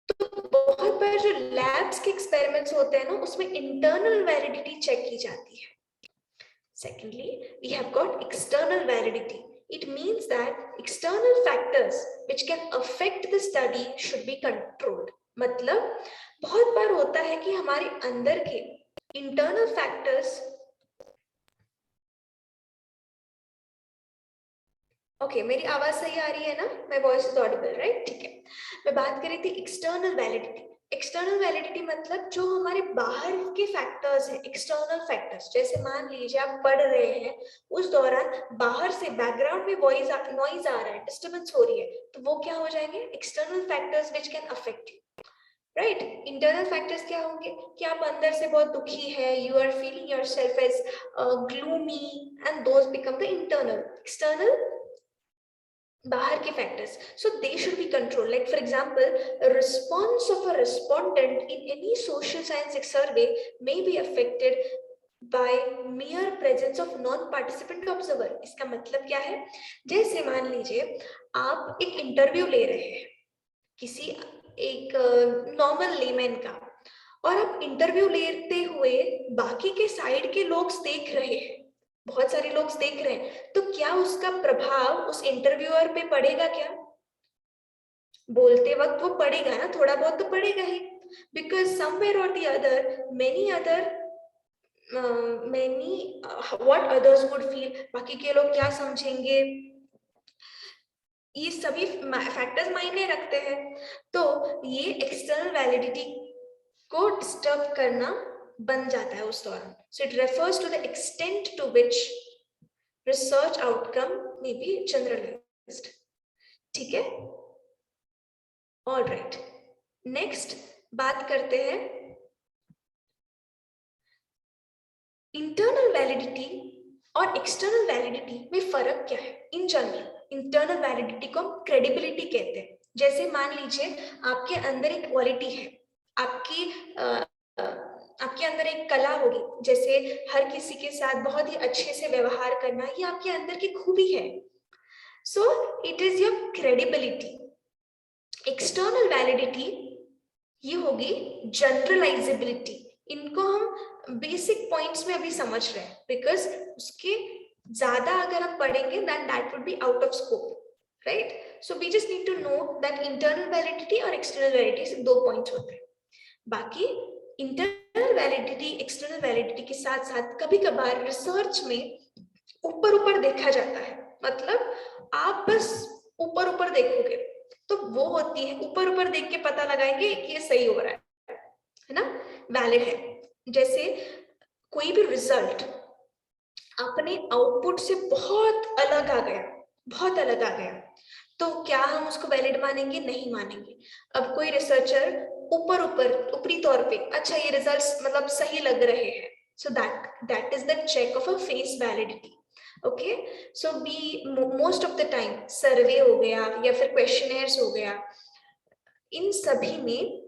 तो बहुत बार जो लैब्स के एक्सपेरिमेंट्स होते हैं ना उसमें इंटरनल वैलिडिटी चेक की जाती है. Secondly, we have got external validity. It means that external factors which can affect the study should be controlled. मतलब बहुत बार होता है कि हमारे अंदर के internal factors. ओके, मेरी आवाज सही आ रही है ना? My voice is Audible, right? ठीक है. मैं बात कर रही थी एक्सटर्नल वैलिडिटी. एक्सटर्नल वैलिडिटी मतलब जो हमारे बाहर के फैक्टर्स हैं, एक्सटर्नल फैक्टर्स. जैसे मान लीजिए आप पढ़ रहे हैं, उस दौरान बाहर से बैकग्राउंड में नॉइज आ रहा है, डिस्टर्बेंस हो रही है, तो वो क्या हो जाएंगे? External factors which can affect you, right? Internal factors क्या होंगे कि आप अंदर से बहुत दुखी है, you are feeling yourself as gloomy and those become the internal. External बाहर के factors, so they should be controlled. Like for example, a response of a respondent in any social science survey may be affected by mere presence of non-participant observer. इसका मतलब क्या है? जैसे मान लीजिए आप एक इंटरव्यू ले रहे हैं किसी एक नॉर्मल लेमैन का, और आप इंटरव्यू लेते हुए बाकी के साइड के लोग देख रहे हैं, बहुत सारे लोग देख रहे हैं, तो क्या उसका प्रभाव उस इंटरव्यूअर पे पड़ेगा? क्या बोलते वक्त वो पड़ेगा ना, थोड़ा बहुत तो पड़ेगा ही, बिकॉज समवेयर और the other many what others would feel, बाकी के लोग क्या समझेंगे, ये सभी फैक्टर्स मायने रखते हैं. तो ये एक्सटर्नल वैलिडिटी को डिस्टर्ब करना बन जाता है उस दौरान. So it refers to the extent to which research outcome may be generalized. ठीक है? All right. नेक्स्ट बात करते हैं इंटरनल वैलिडिटी और एक्सटर्नल वैलिडिटी में फर्क क्या है. इन जनरल इंटरनल वैलिडिटी को हम क्रेडिबिलिटी कहते हैं. जैसे मान लीजिए आपके अंदर एक क्वालिटी है, आपके अंदर एक कला होगी, जैसे हर किसी के साथ बहुत ही अच्छे से व्यवहार करना, ये आपके अंदर की खूबी है. So it is your credibility. External validity ये होगी जनरलाइजेबिलिटी. इनको हम बेसिक पॉइंट्स में अभी समझ रहे हैं, बिकॉज उसके ज्यादा अगर हम पढ़ेंगे then that would be out of scope, right? So we just need to know that internal validity और एक्सटर्नल वैलिडिटी से दो पॉइंट्स होते हैं. बाकी इंटरनल वैलिडिटी एक्सटर्नल वैलिडिटी के साथ साथ कभी कभार रिसर्च में ऊपर ऊपर देखा जाता है. मतलब आप बस ऊपर ऊपर देखोगे तो वो होती है, ऊपर ऊपर देख के पता लगाएंगे कि ये सही हो रहा है ना, वैलिड है. जैसे कोई भी रिजल्ट अपने आउटपुट से बहुत अलग आ गया, बहुत अलग आ गया, तो क्या हम उसको वैलिड मानेंगे? नहीं मानेंगे. अब कोई रिसर्चर ऊपरी तौर पे अच्छा ये रिजल्ट्स मतलब सही लग रहे हैं, so that is the check of a face validity. Okay, so be most of the time survey हो गया या फिर क्वेश्चनर्स हो गया, इन सभी में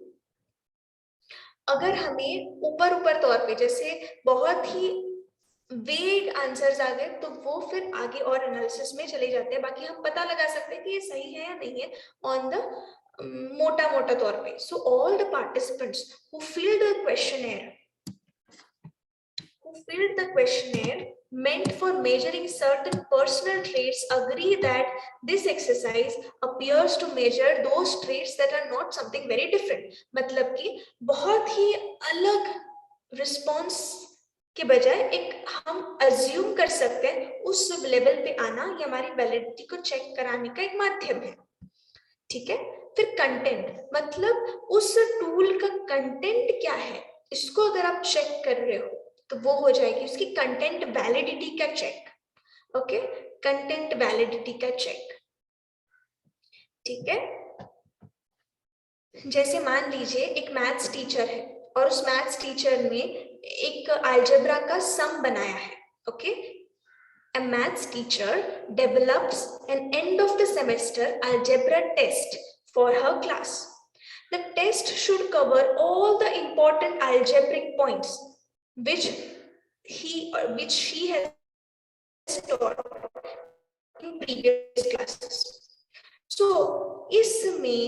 अगर हमें ऊपर तौर पे जैसे बहुत ही वेग आंसर्स आ गए तो वो फिर आगे और एनालिसिस में चले जाते हैं. बाकी हम पता लगा सकते हैं कि ये सही है या नहीं है ऑन द मोटा तौर पे. So all the participants who filled the questionnaire meant for measuring certain personal traits agree that this exercise appears to measure those traits that are not something very different. मतलब कि बहुत ही अलग response के बजाय एक हम अज्यूम कर सकते हैं उस लेवल पे आना ये हमारी वैलिडिटी को चेक कराने का एक माध्यम है. ठीक है. फिर कंटेंट, मतलब उस टूल का कंटेंट क्या है, इसको अगर आप चेक कर रहे हो तो वो हो जाएगी उसकी कंटेंट वैलिडिटी का चेक. ओके, कंटेंट वैलिडिटी का चेक. ठीक है. जैसे मान लीजिए एक मैथ्स टीचर है और उस मैथ्स टीचर ने एक अलजेब्रा का सम बनाया है. Okay, a maths teacher develops an end of the semester algebra test for her class. The test should cover all the important algebraic points which she has taught in previous classes. So इसमें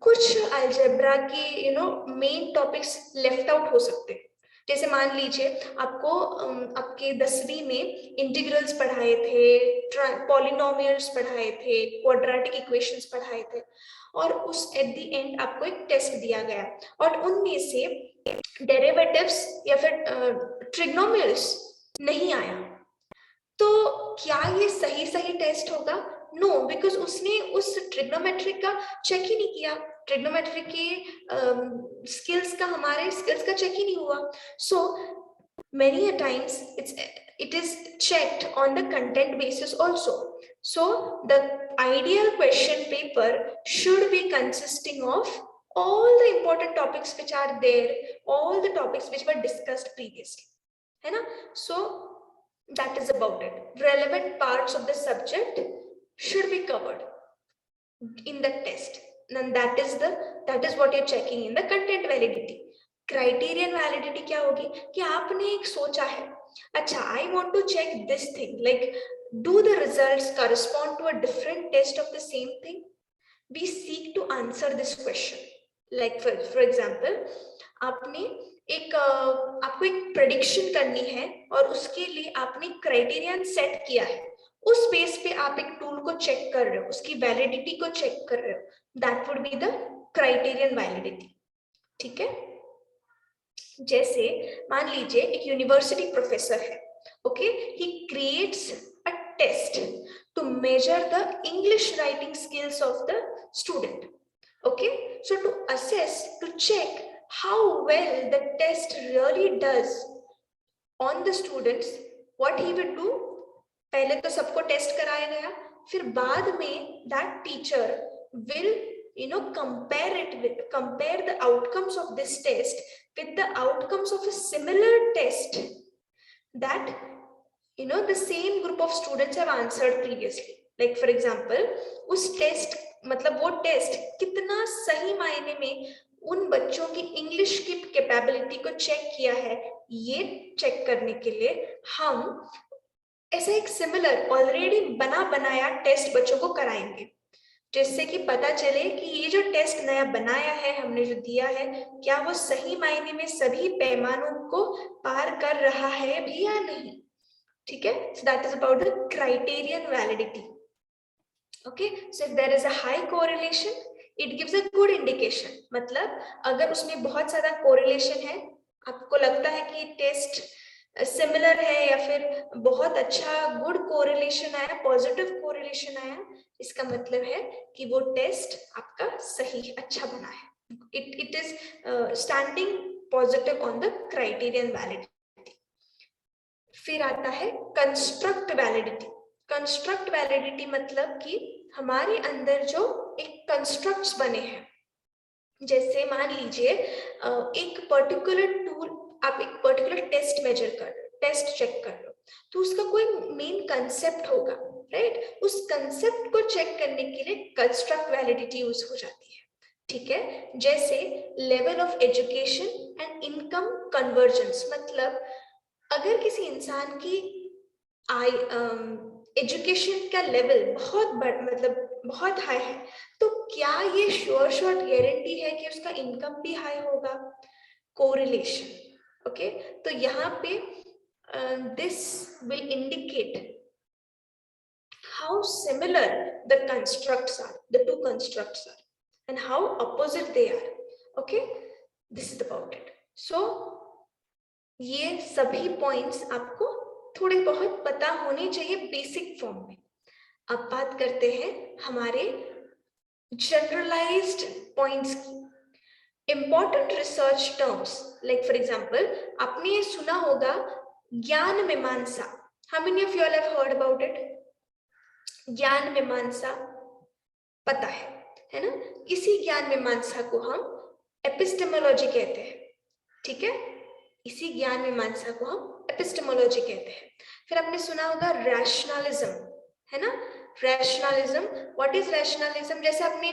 कुछ algebra के main topics left out हो सकते हैं. जैसे मान लीजिए आपको आपके 10वीं में इंटीग्रल्स पढ़ाए थे, पॉलिनोमियल्स पढ़ाए थे, क्वाड्रेटिक इक्वेशंस पढ़ाए थे, और उस एट द एंड आपको एक टेस्ट दिया गया और उनमें से डेरिवेटिव्स या फिर ट्रिग्नोमियल्स नहीं आया, तो क्या ये सही टेस्ट होगा? नो, बिकॉज उसने उस ट्रिग्नोमेट्रिक का चेक ही नहीं किया, ट्रिग्नोमेट्री के स्किल्स का हमारे स्किल्स का चेक ही नहीं हुआ. सो many a times it is checked on the content basis also. So the ideal question paper should be consisting of all the important topics which are there, all the topics which were discussed previously, है ना? So that is about it. Relevant parts of the subject should be covered in the test, and that is what you're checking in the content validity. Criterion validity क्या होगी कि आपने एक सोचा है, अच्छा I want to check this thing, like do the results correspond to a different test of the same thing? We seek to answer this question. Like for example, आपको एक प्रेडिक्शन करनी है और उसके लिए आपने क्राइटेरियन सेट किया है, उस बेस पे आप एक टूल को चेक कर रहे हो, उसकी वैलिडिटी को चेक कर रहे हो, that would be the criterion validity. ठीक है. जैसे मान लीजिए एक यूनिवर्सिटी प्रोफेसर है. Okay, he creates a test to measure the English writing skills of the student. Okay, so to assess, to check how well the test really does on the students, what he would do, पहले तो सबको test कराया गया, फिर बाद में that teacher will compare the outcomes of this test with the outcomes of a similar test that the same group of students have answered previously. Like for example, उस test मतलब वो टेस्ट कितना सही मायने में उन बच्चों की इंग्लिश की कैपेबिलिटी को चेक किया है, ये चेक करने के लिए हम ऐसा एक सिमिलर ऑलरेडी बना बनाया टेस्ट बच्चों को कराएंगे, जिससे कि पता चले कि ये जो टेस्ट नया बनाया है, हमने जो दिया है, क्या वो सही मायने में सभी पैमानों को पार कर रहा है भी या नहीं। ठीक है, so that is about the criterion validity. Okay, so if there is a high correlation, it gives a good indication. मतलब अगर उसमें बहुत ज्यादा correlation है, आपको लगता है कि टेस्ट सिमिलर है या फिर बहुत अच्छा गुड कोरिलेशन आया, पॉजिटिव कोरिलेशन आया, इसका मतलब है कि वो टेस्ट आपका सही अच्छा बना है. It is standing positive on the criterion validity. फिर आता है कंस्ट्रक्ट वैलिडिटी. कंस्ट्रक्ट वैलिडिटी मतलब कि हमारे अंदर जो एक कंस्ट्रक्ट्स बने हैं, जैसे मान लीजिए एक पर्टिकुलर टूल, आप एक पर्टिकुलर टेस्ट मेजर कर रहे हो, टेस्ट चेक कर रहे हो, तो उसका कोई मेन कंसेप्ट होगा, राइट. उस कंसेप्ट को चेक करने के लिए कंस्ट्रक्ट वैलिडिटी यूज हो जाती है. ठीक है, जैसे level of education and income convergence. मतलब अगर किसी इंसान की एजुकेशन का लेवल बहुत मतलब बहुत हाई है, तो क्या ये श्योर शॉर्ट गारंटी है कि उसका इनकम भी हाई होगा. कोरिलेशन. ओके, तो यहाँ पे this will indicate how similar the constructs are, the two constructs are, and how opposite they are. Okay, this is about it. So ये सभी पॉइंट्स आपको थोड़े बहुत पता होने चाहिए बेसिक फॉर्म में. अब बात करते हैं हमारे जनरलाइज्ड पॉइंट्स की. Important research terms, like for example आपने ये सुना होगा ज्ञान मीमांसा. How many of you all have heard about it? ज्ञान मीमांसा पता है ना. इसी ज्ञान मीमांसा को हम एपिस्टेमोलॉजी कहते हैं. ठीक है, इसी ज्ञान मीमांसा को हम एपिस्टेमोलॉजी कहते हैं. फिर आपने सुना होगा रैशनलिज्म, है ना. Rationalism, what is rationalism? जैसे आपने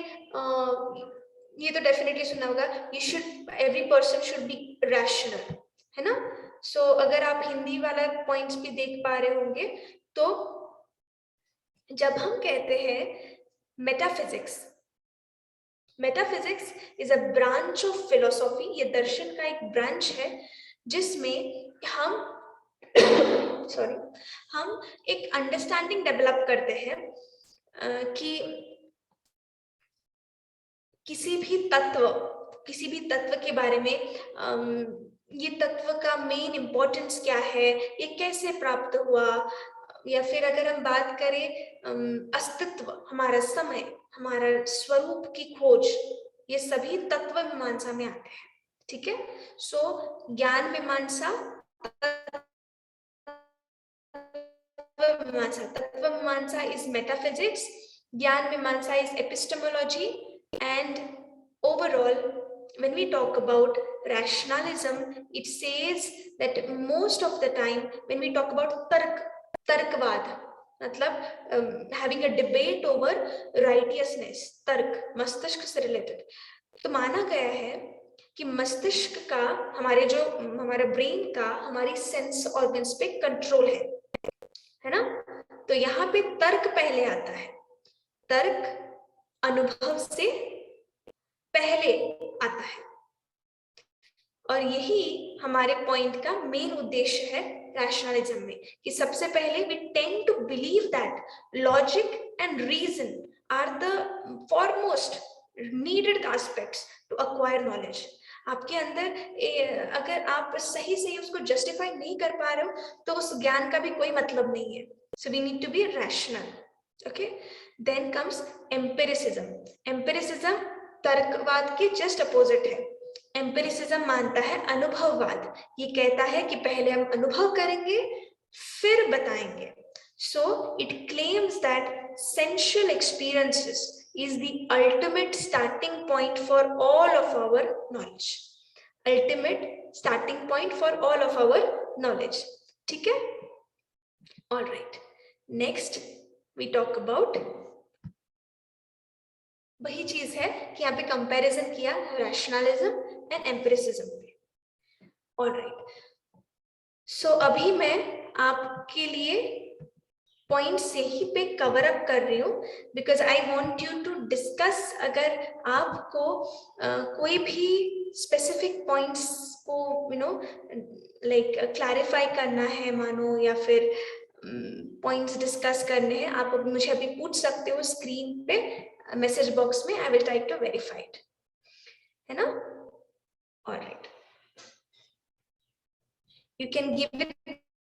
ये तो डेफिनेटली सुना होगा, you should, every person should be rational, है ना. सो अगर आप हिंदी वाला पॉइंट्स भी देख पा रहे होंगे, तो जब हम कहते हैं metaphysics, metaphysics is a branch of philosophy. ये दर्शन का एक ब्रांच है जिसमें हम सॉरी हम एक अंडरस्टैंडिंग डेवलप करते हैं कि किसी भी तत्व के बारे में, ये तत्व का मेन इंपॉर्टेंस क्या है, ये कैसे प्राप्त हुआ, या फिर अगर हम बात करें अस्तित्व, हमारा समय, हमारा स्वरूप की खोज, ये सभी तत्व मीमांसा में आते हैं. ठीक है, सो ज्ञान मीमांसा, तत्व मीमांसा is metaphysics, ज्ञान मीमांसा is epistemology, and overall when we talk about rationalism, it says that most of the time when we talk about तर्कवाद, मतलब having a debate over righteousness, तर्क मस्तिष्क से रिलेटेड, तो माना गया है कि मस्तिष्क का, हमारा ब्रेन का हमारी सेंस ऑर्गन्स पे कंट्रोल है ना. तो यहाँ पे तर्क पहले आता है. तर्क अनुभव से पहले आता है, और यही हमारे पॉइंट का मेन उद्देश्य है रैशनलिज्म में, कि सबसे पहले we tend to believe that logic and reason are the foremost needed aspects to acquire knowledge. आपके अंदर अगर आप सही से उसको जस्टिफाई नहीं कर पा रहे हो, तो उस ज्ञान का भी कोई मतलब नहीं है. So we need to be rational. Okay, then comes empiricism. Empiricism तर्कवाद के जस्ट अपोजिट है. एम्पिरिसिज्म मानता है अनुभववाद. ये कहता है कि पहले हम अनुभव करेंगे फिर बताएंगे. So it claims that sensual experiences is the ultimate starting point for all of our knowledge. Ultimate starting point for all of our knowledge. ठीक है? All right. Next we talk about, वही चीज है कि यहाँ पे कंपैरिजन किया rationalism and empiricism पे. ऑलराइट, सो अभी मैं आपके लिए पॉइंट्स यहीं पे कवर अप कर रही हूँ because I want you to discuss. अगर आपको कोई भी स्पेसिफिक पॉइंट्स को लाइक क्लैरिफाई करना है मानो, या फिर पॉइंट्स डिस्कस करने हैं, आप मुझे अभी पूछ सकते हो स्क्रीन पे मैसेज बॉक्स में. I will try to verify it, है ना? Alright, you can give it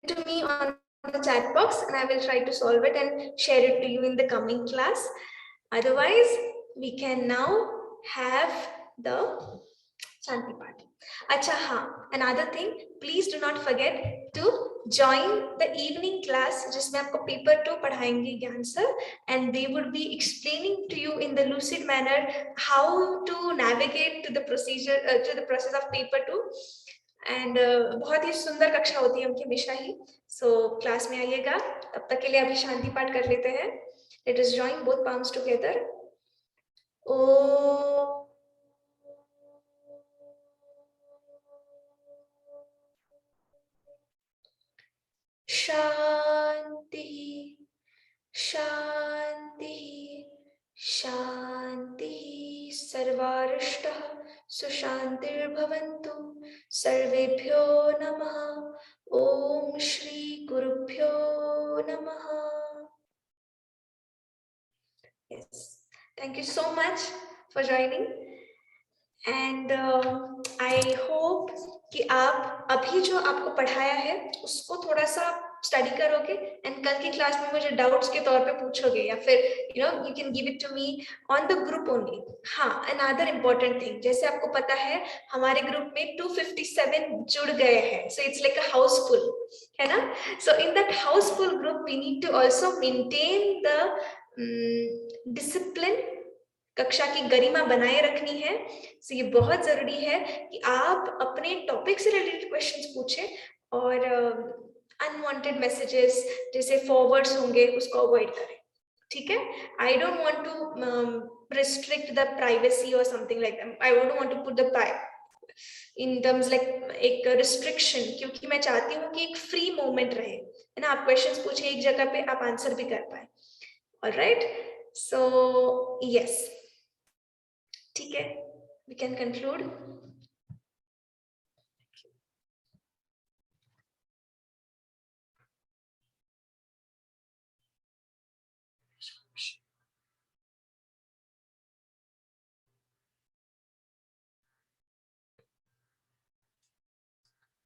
to me on the chat box and I will try to solve it and share it to you in the coming class. Otherwise, we can now have the Shanti Path. Acha, हाँ, another thing, please do not forget to join the evening class जिसमें आपको paper 2 पढ़ाएंगे ज्ञान sir, and they would be explaining to you in the lucid manner how to navigate to the procedure to the process of paper 2. And बहुत ही सुंदर कक्षा होती है उनकी हमेशा ही. सो क्लास में आइएगा. तब तक के लिए अभी शांति पाठ कर लेते हैं. Let us join both palms together. ओ शांति शांति शांति. सर्वारिष्टः सुशांतिर्भवन्तु. सर्वेभ्यो नमः. ओम श्री गुरुभ्यो नमः. Yes, thank you so much for joining and I hope कि आप अभी जो आपको पढ़ाया है उसको थोड़ा सा स्टडी करोगे एंड कल की क्लास में मुझे डाउट्स के तौर पे पूछोगे, या फिर you can give it to me on the group only. हाँ, अनदर इम्पोर्टेंट थिंग, जैसे आपको पता है हमारे ग्रुप में 257 जुड़ गए हैं. So it's like a housefull, है ना? So in that housefull group we need to also maintain the discipline. कक्षा की गरिमा बनाए रखनी है. सो ये बहुत जरूरी है कि आप अपने टॉपिक से रिलेटेड क्वेश्चंस पूछें और अनवांटेड मैसेजेस जैसे फॉरवर्ड्स होंगे उसको अवॉइड करें. ठीक है? I don't want to restrict the privacy or something like that. I don't want to put the in terms like एक restriction, क्योंकि मैं चाहती हूँ कि एक फ्री मोमेंट रहे, है ना? आप क्वेश्चंस पूछे एक जगह पे, आप आंसर भी कर पाए. ऑलराइट, सो यस, ठीक है, we can conclude.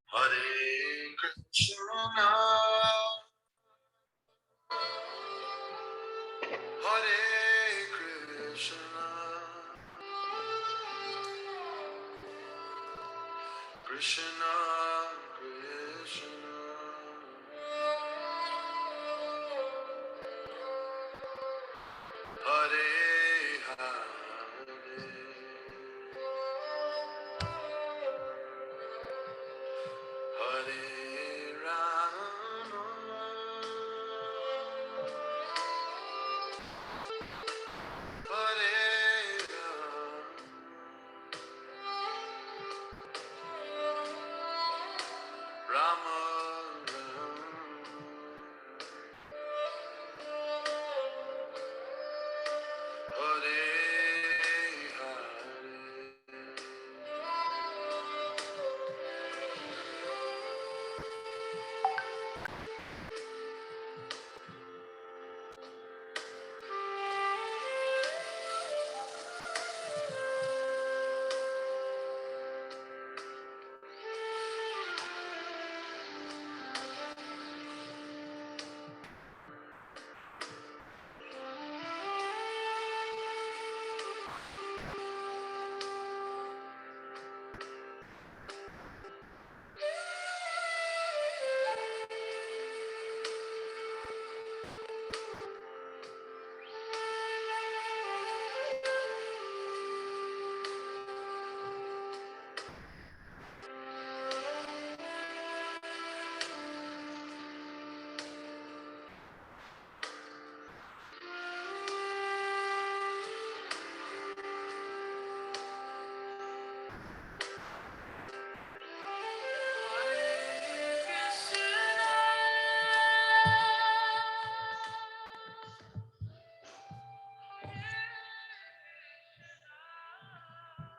Hare Krishna